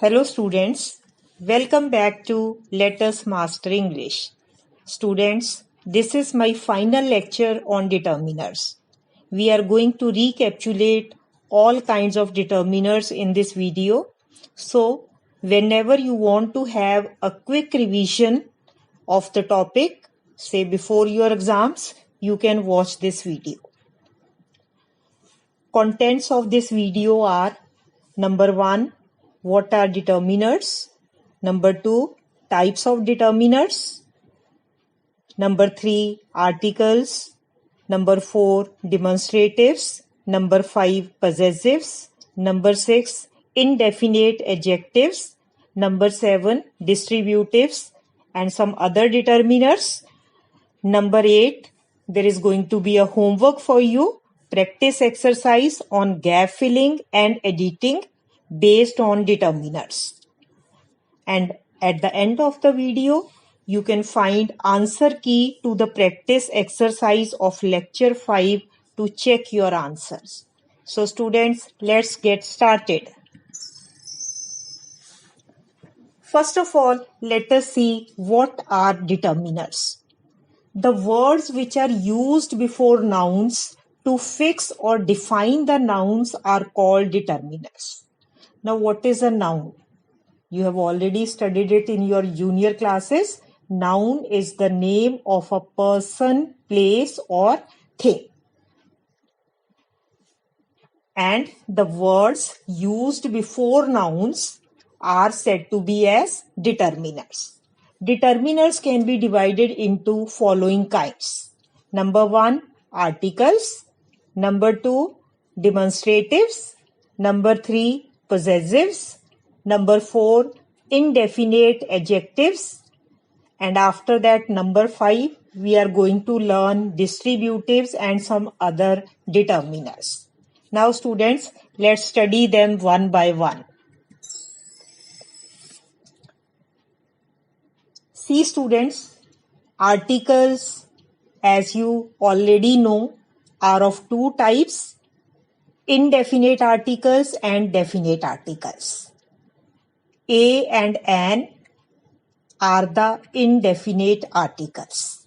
Hello students, welcome back to Let Us Master English. Students, this is my final lecture on determiners. We are going to recapitulate all kinds of determiners in this video. So, whenever you want to have a quick revision of the topic, say before your exams, you can watch this video. Contents of this video are: number 1, what are determiners? Number 2, types of determiners. Number 3, articles. Number 4, demonstratives. Number 5, possessives. Number 6, indefinite adjectives. Number 7, distributives and some other determiners. Number 8, there is going to be a homework for you. Practice exercise on gap filling and editing based on determiners. And at the end of the video, you can find answer key to the practice exercise of lecture 5 to check your answers. So students, let's get started. First of all, let us see what are determiners. The words which are used before nouns to fix or define the nouns are called determiners. Now, what is a noun? You have already studied it in your junior classes. Noun is the name of a person, place, or thing. And the words used before nouns are said to be as determiners. Determiners can be divided into following kinds. Number 1, articles. Number 2, demonstratives. Number 3, possessives. Number 4, indefinite adjectives. And after that, number 5, we are going to learn distributives and some other determiners. Now students, let's study them one by one. See students, articles, as you already know, are of two types: indefinite articles and definite articles. A and an are the indefinite articles.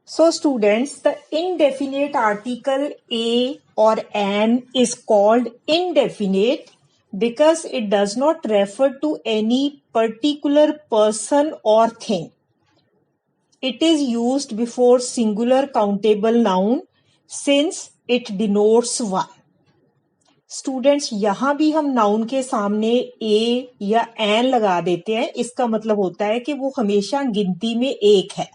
So students, the indefinite article a or an is called indefinite because it does not refer to any particular person or thing. It is used before singular countable noun since it denotes one. Students, यहाँ भी हम noun के सामने ए या N लगा देते हैं. इसका मतलब होता है कि वो हमेशा गिनती में एक है.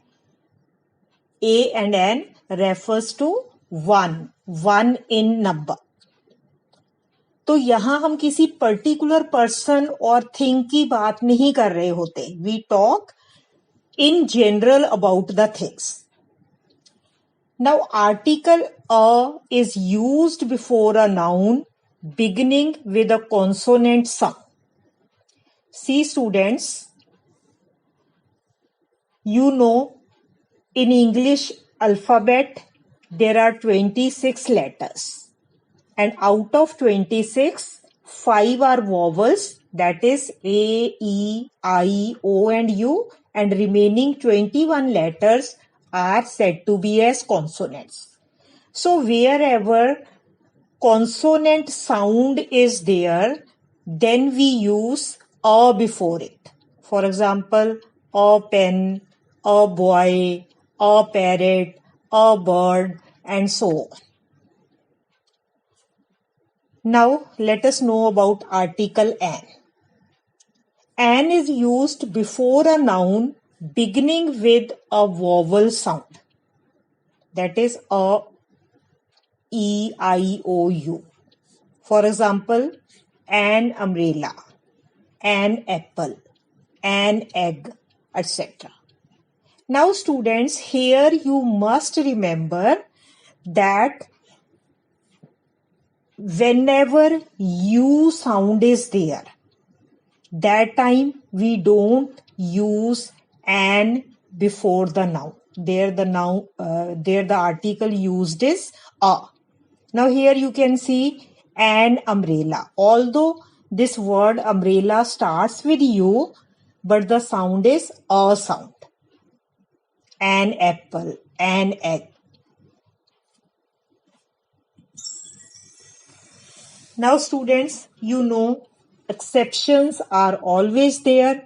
A and an refers to one in number. तो यहाँ हम किसी पर्टिकुलर पर्सन और थिंग की बात नहीं कर रहे होते. We talk in general about the things. Now, article a is used before a noun beginning with a consonant sound. See students, you know in English alphabet there are 26 letters, and out of 26, 5 are vowels, that is A, E, I, O and U, and remaining 21 letters are said to be as consonants. So wherever consonant sound is there, then we use a before it. For example, a pen, a boy, a parrot, a bird, and so on. Now let us know about article an. An is used before a noun beginning with a vowel sound. That is a, E, I, O, U. For example, an umbrella, an apple, an egg, etc. Now students, here you must remember that whenever U sound is there, that time we don't use an before the noun. There the article used is a. Now here you can see an umbrella. Although This word umbrella starts with U, but the sound is a sound. An apple, an egg. Now students, you know exceptions are always there.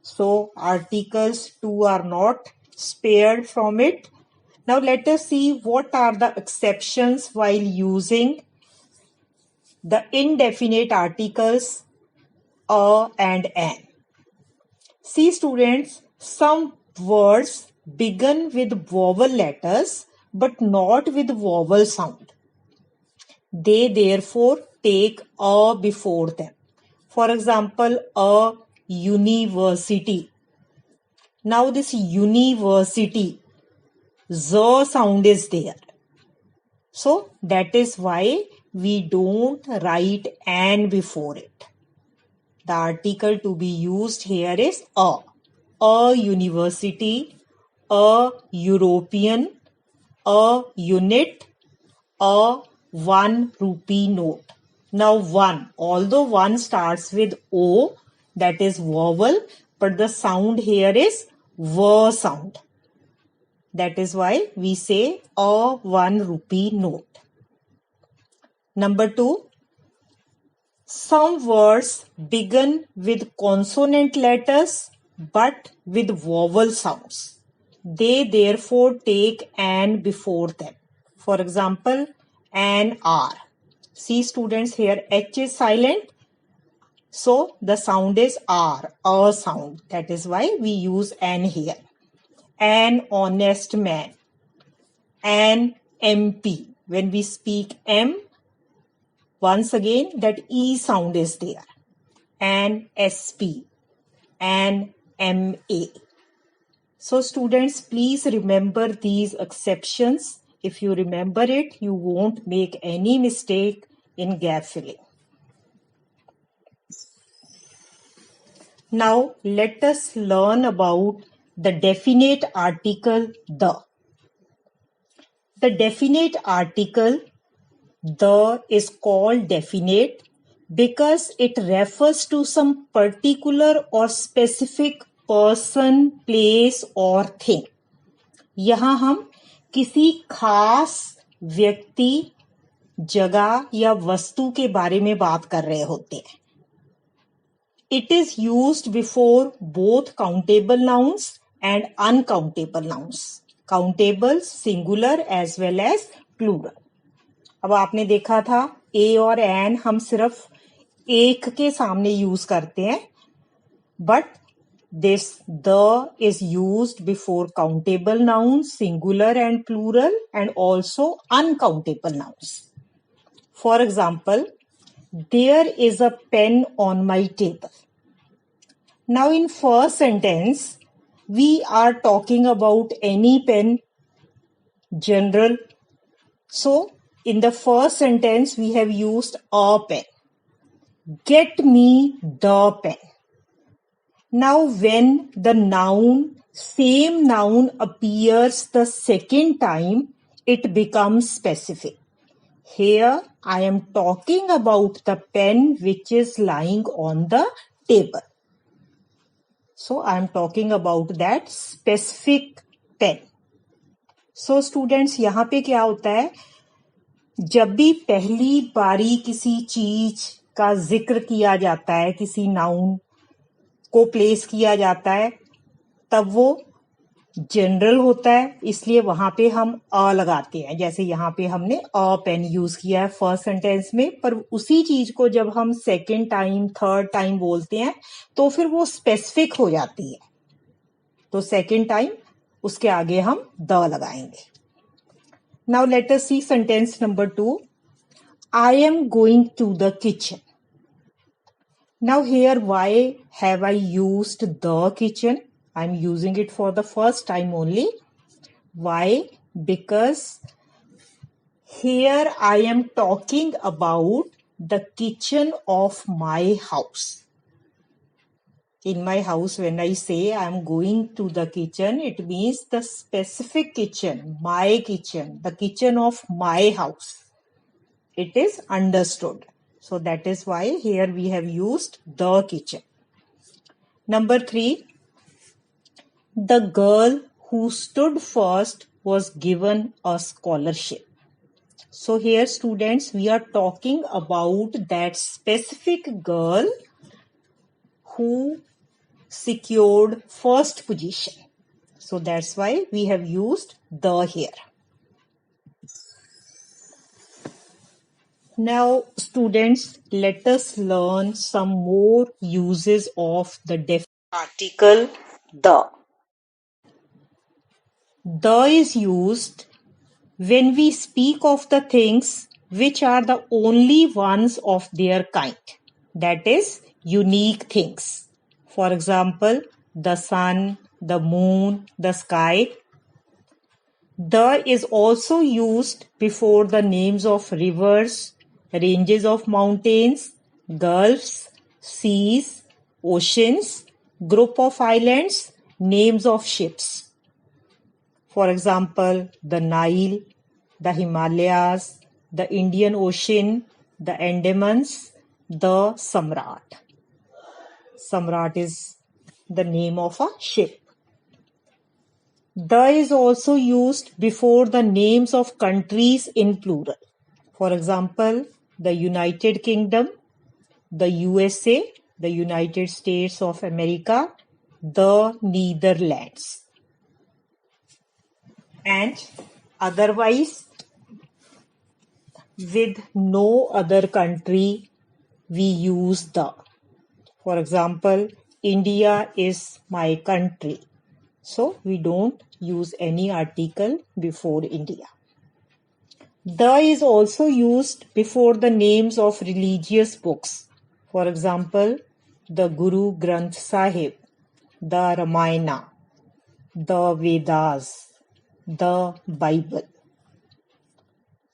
So articles too are not spared from it. Now let us see what are the exceptions while using the indefinite articles a and an. See students, some words begin with vowel letters but not with vowel sound. They therefore take a before them. For example, a university. Now this university, z sound is there. So that is why we don't write an before it. The article to be used here is a. A university, a European, a unit, a 1 rupee note. Now 1, although 1 starts with O, that is vowel, but the sound here is V sound. That is why we say a 1 rupee note. Number 2, some words begin with consonant letters but with vowel sounds. They therefore take an before them. For example, an R. See students, here H is silent. So the sound is R, a sound. That is why we use an here. An honest man. An MP. When we speak M, once again that E sound is there. An SP. An MA. So students, please remember these exceptions. If you remember it, you won't make any mistake in gap filling. Now let us learn about the definite article the. The definite article the is called definite because it refers to some particular or specific person, place or thing. यहाँ हम किसी खास व्यक्ति, जगह या वस्तु के बारे में बात कर रहे होते हैं. It is used before both countable nouns and uncountable nouns. Countable, singular as well as plural. अब आपने देखा था ए और एन हम सिर्फ एक के सामने यूज करते हैं, but this the is used before countable nouns, singular and plural, and also uncountable nouns. For example, there is a pen on my table. Now in first sentence, we are talking about any pen, general. So in the first sentence, we have used a pen. Get me the pen. Now when the noun, same noun appears the second time, it becomes specific. Here I am talking about the pen which is lying on the table. So I am talking about that specific pen. So students, यहाँ पे क्या होता है, जब भी पहली बारी किसी चीज का जिक्र किया जाता है, किसी नाउन को प्लेस किया जाता है, तब वो जनरल होता है, इसलिए वहां पे हम अ लगाते हैं. जैसे यहाँ पे हमने अ पेन यूज किया है फर्स्ट सेंटेंस में, पर उसी चीज को जब हम सेकेंड टाइम, थर्ड टाइम बोलते हैं तो फिर वो स्पेसिफिक हो जाती है. तो सेकेंड टाइम उसके आगे हम द लगाएंगे. Now let us see sentence number 2. I am going to the kitchen. Now here, why have I used the kitchen? I'm using it for the first time only. Why? Because here I am talking about the kitchen of my house. In my house, when I say I'm going to the kitchen, it means the specific kitchen, my kitchen, the kitchen of my house. It is understood. So that is why here we have used the kitchen. Number 3, the girl who stood first was given a scholarship. So here students, we are talking about that specific girl who secured first position. So that's why we have used the here. Now students, let us learn some more uses of the definite article the. The is used when we speak of the things which are the only ones of their kind, that is, unique things. For example, the sun, the moon, the sky. The is also used before the names of rivers, ranges of mountains, gulfs, seas, oceans, group of islands, names of ships. For example, the Nile, the Himalayas, the Indian Ocean, the Andamans, the Samrat. Samrat is the name of a ship. The is also used before the names of countries in plural. For example, the United Kingdom, the USA, the United States of America, the Netherlands. And otherwise, with no other country, we use the. For example, India is my country. So we don't use any article before India. The is also used before the names of religious books. For example, the Guru Granth Sahib, the Ramayana, the Vedas, the Bible.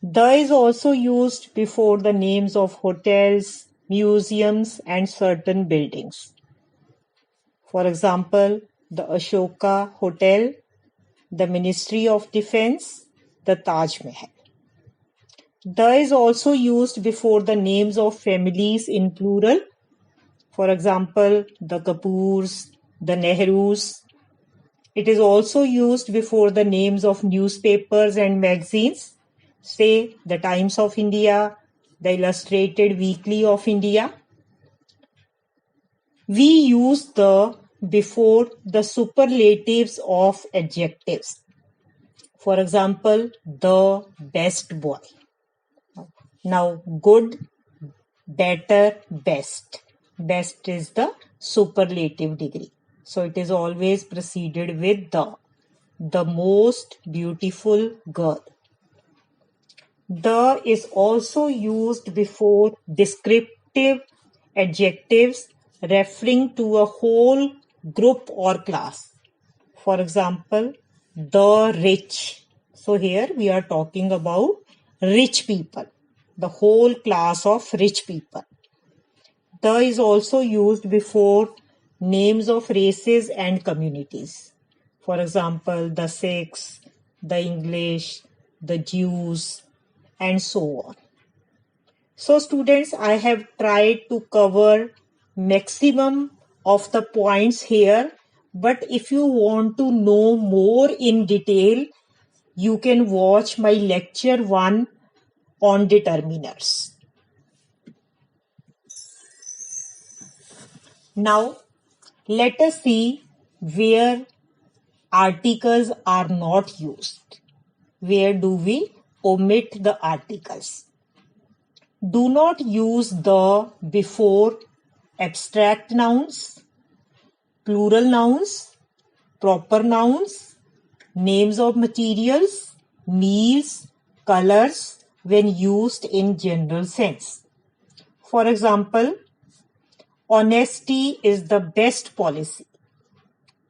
The is also used before the names of hotels, museums, and certain buildings. For example, the Ashoka Hotel, the Ministry of Defense, the Taj Mahal. The is also used before the names of families in plural. For example, the Kapoors, the Nehrus. It is also used before the names of newspapers and magazines, say the Times of India, the Illustrated Weekly of India. We use the before the superlatives of adjectives. For example, the best boy. Now, good, better, best. Best is the superlative degree. So it is always preceded with the most beautiful girl. The is also used before descriptive adjectives referring to a whole group or class. For example, the rich. So here we are talking about rich people, the whole class of rich people. The is also used before names of races and communities. For example, the Sikhs, the English, the Jews, and so on. So students, I have tried to cover maximum of the points here, but if you want to know more in detail, you can watch my lecture 1 on determiners. Now, let us see where articles are not used. Where do we omit the articles? Do not use the before abstract nouns, plural nouns, proper nouns, names of materials, meals, colors when used in general sense. For example, honesty is the best policy.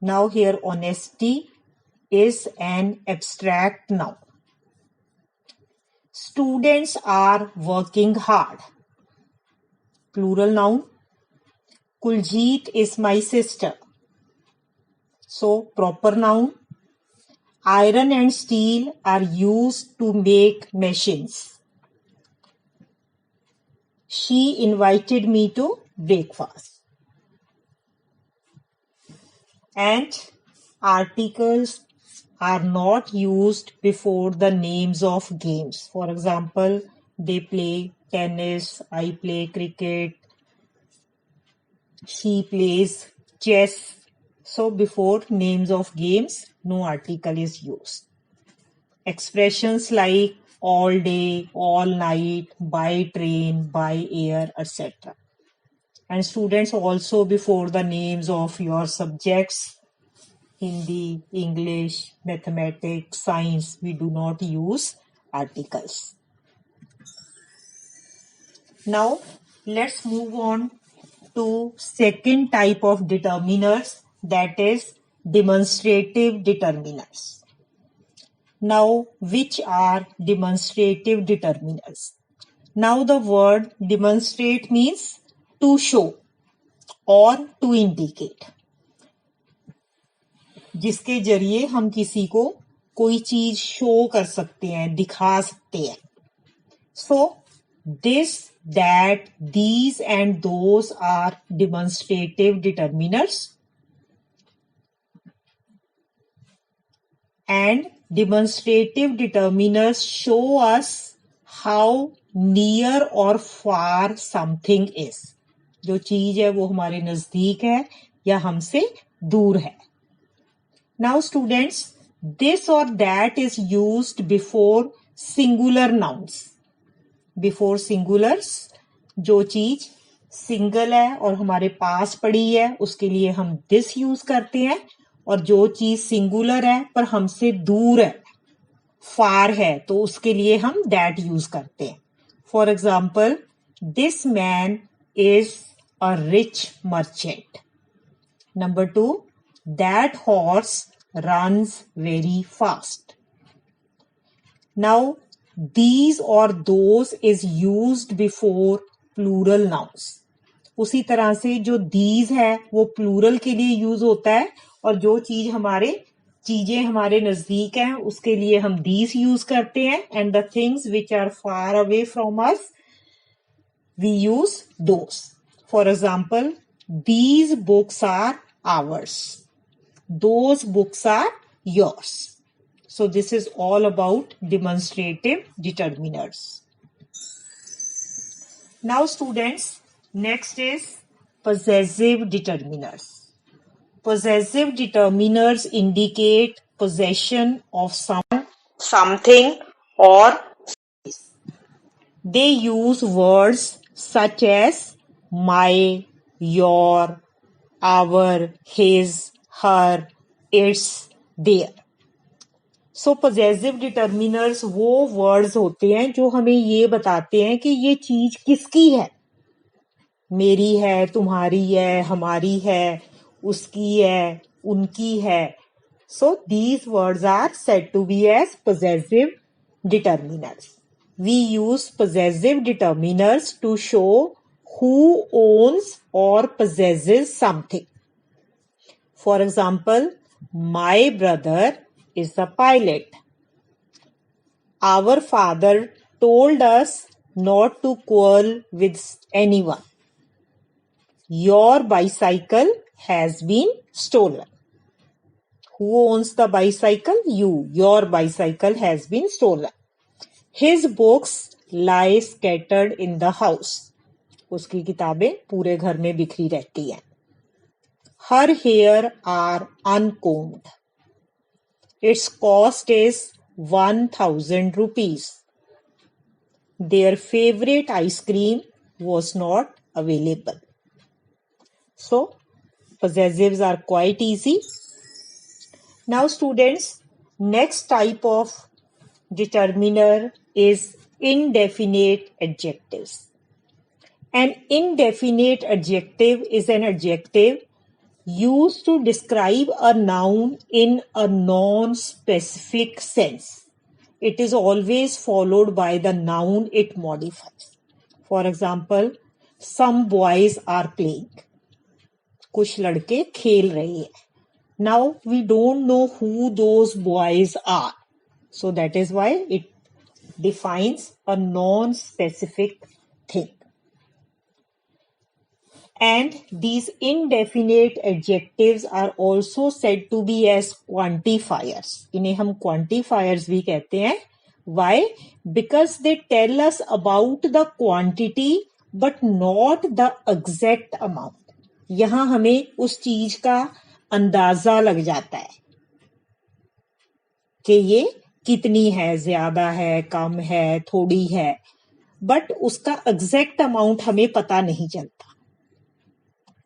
Now here honesty is an abstract noun. Students are working hard. Plural noun. Kuljeet is my sister. So proper noun. Iron and steel are used to make machines. She invited me to breakfast. And articles are not used before the names of games. For example, they play tennis, I play cricket, she plays chess. So before names of games, no article is used. Expressions like all day, all night, by train, by air, etc. And students, also before the names of your subjects, Hindi, English, mathematics, science, we do not use articles. Now, let's move on to second type of determiners, that is demonstrative determiners. Now, which are demonstrative determiners? Now, the word demonstrate means to show or to indicate, जिसके जरिए हम किसी को कोई चीज show कर सकते हैं, दिखा सकते हैं. So, this, that, these and those are demonstrative determiners. And demonstrative determiners show us how near or far something is. जो चीज है वो हमारे नजदीक है या हमसे दूर है. Now students, this or that is used before singular nouns. Before singulars, जो चीज सिंगल है और हमारे पास पड़ी है उसके लिए हम this यूज करते हैं, और जो चीज सिंगुलर है पर हमसे दूर है, फार है, तो उसके लिए हम that यूज करते हैं. For example, this man is a rich merchant. Number 2, that horse runs very fast. Now, these or those is used before plural nouns. उसी तरह से जो these है वो plural के लिए यूज होता है, और जो चीजें हमारे नजदीक हैं उसके लिए हम these यूज करते हैं, and the things which are far away from us we use those. For example, these books are ours. Those books are yours. So this is all about demonstrative determiners. Now students, next is possessive determiners. Possessive determiners indicate possession of something or place. They use words such as my, your, our, his, her, its, their. So possessive determiners वो words होते हैं जो हमें ये बताते हैं कि ये चीज किसकी है. मेरी है, तुम्हारी है, हमारी है, उसकी है, उनकी है. So these words are said to be as possessive determiners. We use possessive determiners to show who owns or possesses something. For example, my brother is a pilot. Our father told us not to quarrel with anyone. Your bicycle has been stolen. Who owns the bicycle? You. Your bicycle has been stolen. His books lie scattered in the house. उसकी किताबें पूरे घर में बिखरी रहती हैं. Her hair are uncombed. Its cost is 1,000 rupees. Their favorite ice cream was not available. So, possessives are quite easy. Now students, next type of determiner is indefinite adjectives. An indefinite adjective is an adjective used to describe a noun in a non-specific sense. It is always followed by the noun it modifies. For example, some boys are playing. कुछ लड़के खेल रहे हैं. Now we don't know who those boys are. So that is why it defines a non-specific thing. And these indefinite adjectives are also said to be as quantifiers. इन्हें हम quantifiers भी कहते हैं. Why? Because they tell us about the quantity but not the exact amount. यहाँ हमें उस चीज का अंदाजा लग जाता है कि ये कितनी है, ज्यादा है, कम है, थोड़ी है, बट उसका एग्जैक्ट अमाउंट हमें पता नहीं चलता.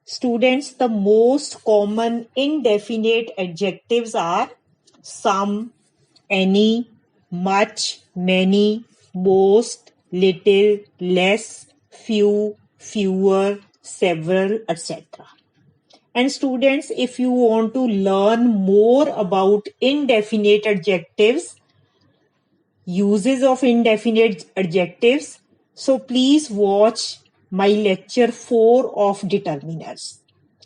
Students, the most common indefinite adjectives are some, any, much, many, most, little, less, few, fewer, several, etc. And students, if you want to learn more about indefinite adjectives, uses of indefinite adjectives, so please watch my lecture 4 of determiners.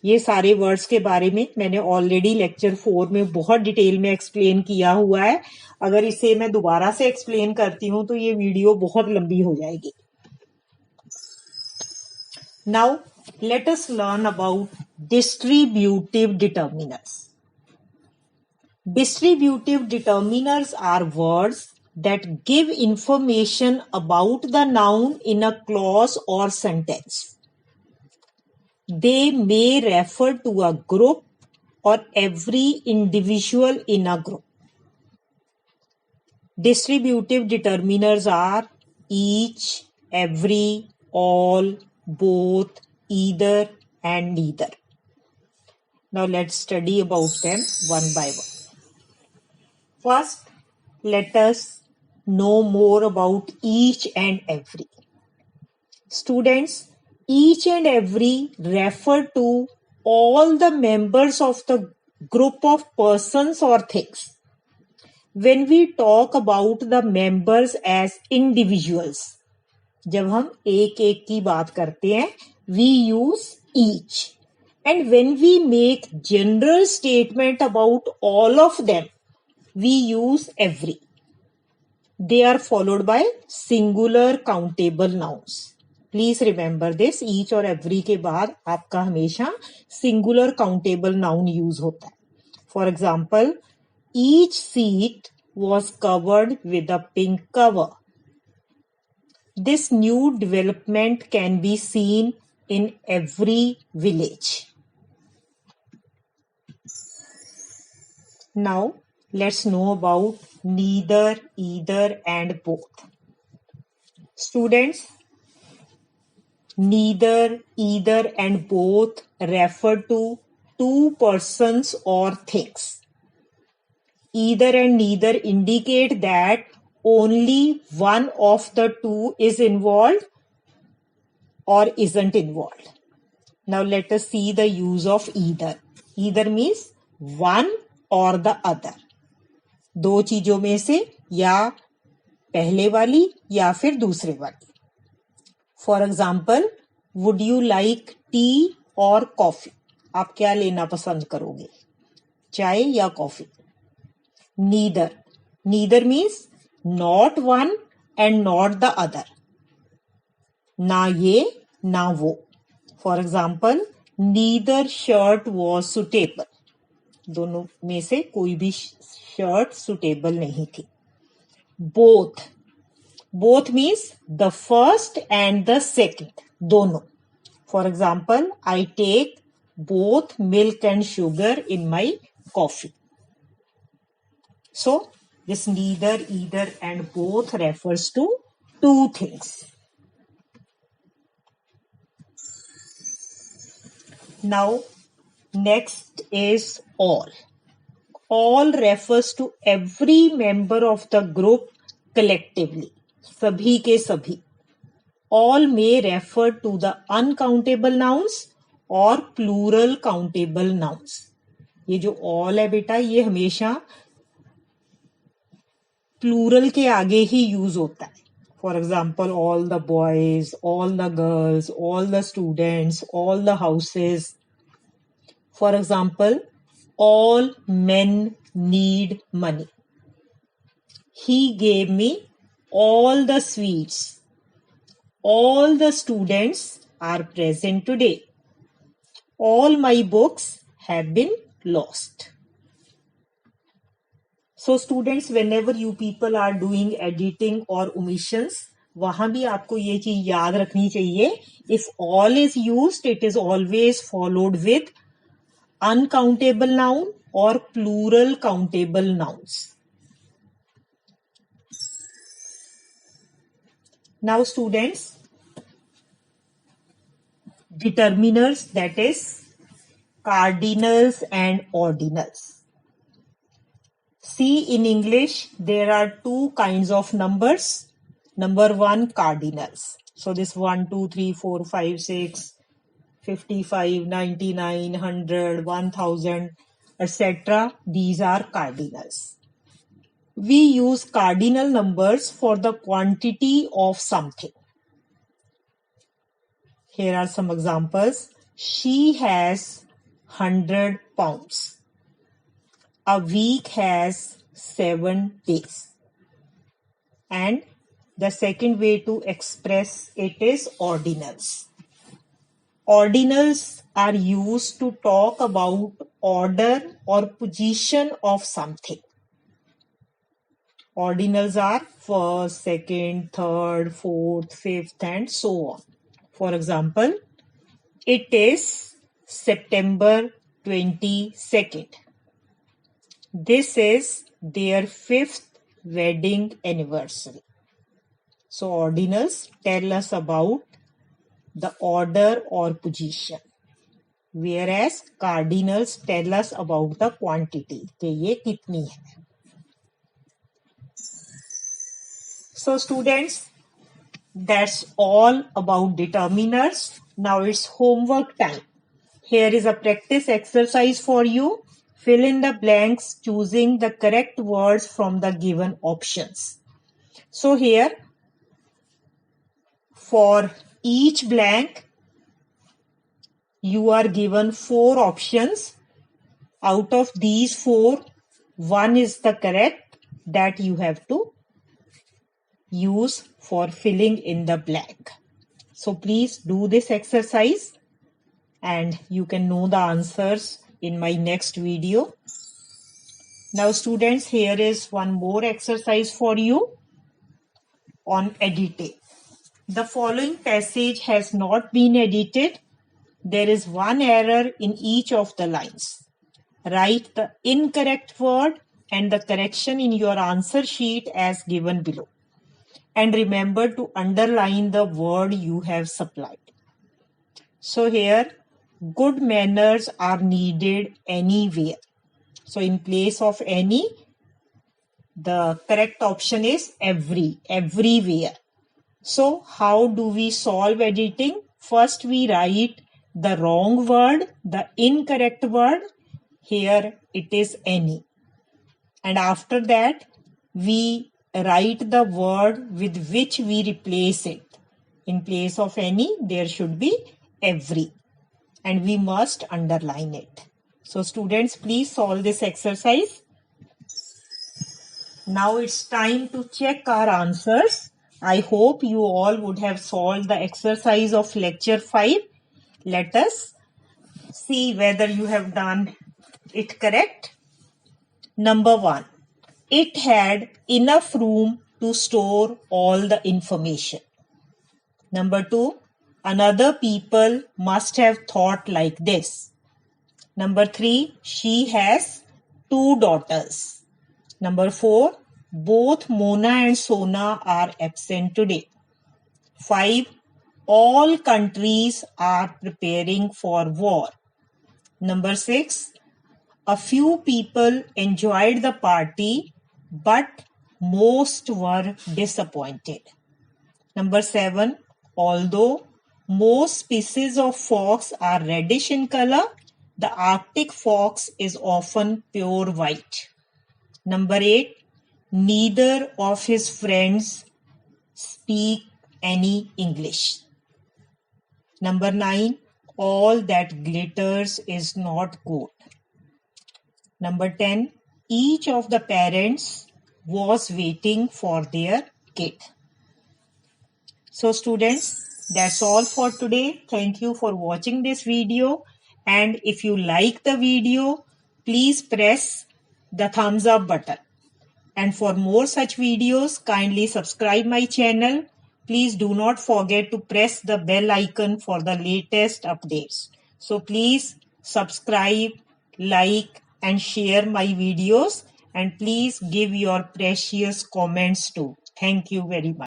ये सारे words के बारे में मैंने already lecture 4 में बहुत detail में explain किया हुआ है. अगर इसे मैं दोबारा से एक्सप्लेन करती हूं तो ये वीडियो बहुत लंबी हो जाएगी. Now let us learn about distributive determiners. Distributive determiners are words that give information about the noun in a clause or sentence. They may refer to a group or every individual in a group. Distributive determiners are each, every, all, both, either, and neither. Now let's study about them one by one. First, let us know more about each and every. Students, each and every refer to all the members of the group of persons or things. When we talk about the members as individuals, जब हम एक एक की बात करते हैं, we use each. And when we make general statement about all of them, we use every. They are followed by singular countable nouns. Please remember this. Each और every के बाद आपका हमेशा singular countable noun use होता है. For example, each seat was covered with a pink cover. This new development can be seen in every village. Now, let's know about neither, either, and both. Students, neither, either, and both refer to two persons or things. Either and neither indicate that only one of the two is involved or isn't involved. Now, let us see the use of either. Either means one or the other. दो चीजों में से या पहले वाली या फिर दूसरे वाली. For example, would you like tea और कॉफी? आप क्या लेना पसंद करोगे, चाय या coffee? Neither. Neither means not one and not the other. ना ये ना वो. For example, neither shirt was suitable. दोनों में से कोई भी शर्ट सुटेबल नहीं थी. Both. Both means the first and the second. दोनों. For example, I take both milk and sugar in my coffee. So, this neither, either, and both refers to two things. Now, next is all. All refers to every member of the group collectively. सभी के सभी. All may refer to the uncountable nouns or plural countable nouns. ये जो all है बेटा, ये हमेशा plural के आगे ही यूज होता है. For example, all the boys, all the girls, all the students, all the houses. For example, all men need money. He gave me all the sweets. All the students are present today. all my books have been lost. So students, whenever you people are doing editing or omissions, वहां भी आपको ये चीज याद रखनी चाहिए. If all is used, it is always followed with uncountable noun or plural countable nouns. Now students, determiners, that is cardinals and ordinals. See, in English, there are two kinds of numbers. Number one, cardinals. So this 1, 2, 3, 4, 5, 6, 55, 99, 100, 1000, etc. These are cardinals. We use cardinal numbers for the quantity of something. Here are some examples. She has 100 pounds. A week has 7 days. And the second way to express it is ordinals. Ordinals are used to talk about order or position of something. Ordinals are first, second, third, fourth, fifth, and so on. For example, it is September 22nd. This is their 5th wedding anniversary. So ordinals tell us about the order or position, whereas cardinals tell us about the quantity, कि ये कितनी है. So students, that's all about determiners. Now it's homework time. Here is a practice exercise for you. Fill in the blanks choosing the correct words from the given options. So here, for each blank, you are given 4 options. Out of these 4, one is the correct that you have to use for filling in the blank. So please do this exercise and you can know the answers in my next video. Now students, here is one more exercise for you on editing. The following passage has not been edited. There is one error in each of the lines. Write the incorrect word and the correction in your answer sheet as given below. And remember to underline the word you have supplied. So here, good manners are needed anywhere. So in place of any, the correct option is everywhere. So how do we solve editing? First we write the wrong word, the incorrect word. Here it is any. And after that, we write the word with which we replace it. In place of any, there should be every. And we must underline it. So students, please solve this exercise. Now it's time to check our answers. I hope you all would have solved the exercise of lecture 5. Let us see whether you have done it correct. Number 1. It had enough room to store all the information. Number 2. Another people must have thought like this. Number 3. She has 2 daughters. Number 4. Both Mona and Sona are absent today. 5. All countries are preparing for war. Number 6. A few people enjoyed the party, but most were disappointed. Number 7. Although most species of fox are reddish in color, the Arctic fox is often pure white. Number 8. Neither of his friends speak any English. Number 9. All that glitters is not gold. Number 10. Each of the parents was waiting for their kid. So students, that's all for today. Thank you for watching this video. And if you like the video, please press the thumbs up button. And for more such videos, kindly subscribe my channel. Please do not forget to press the bell icon for the latest updates. So please subscribe, like and share my videos, and please give your precious comments too. Thank you very much.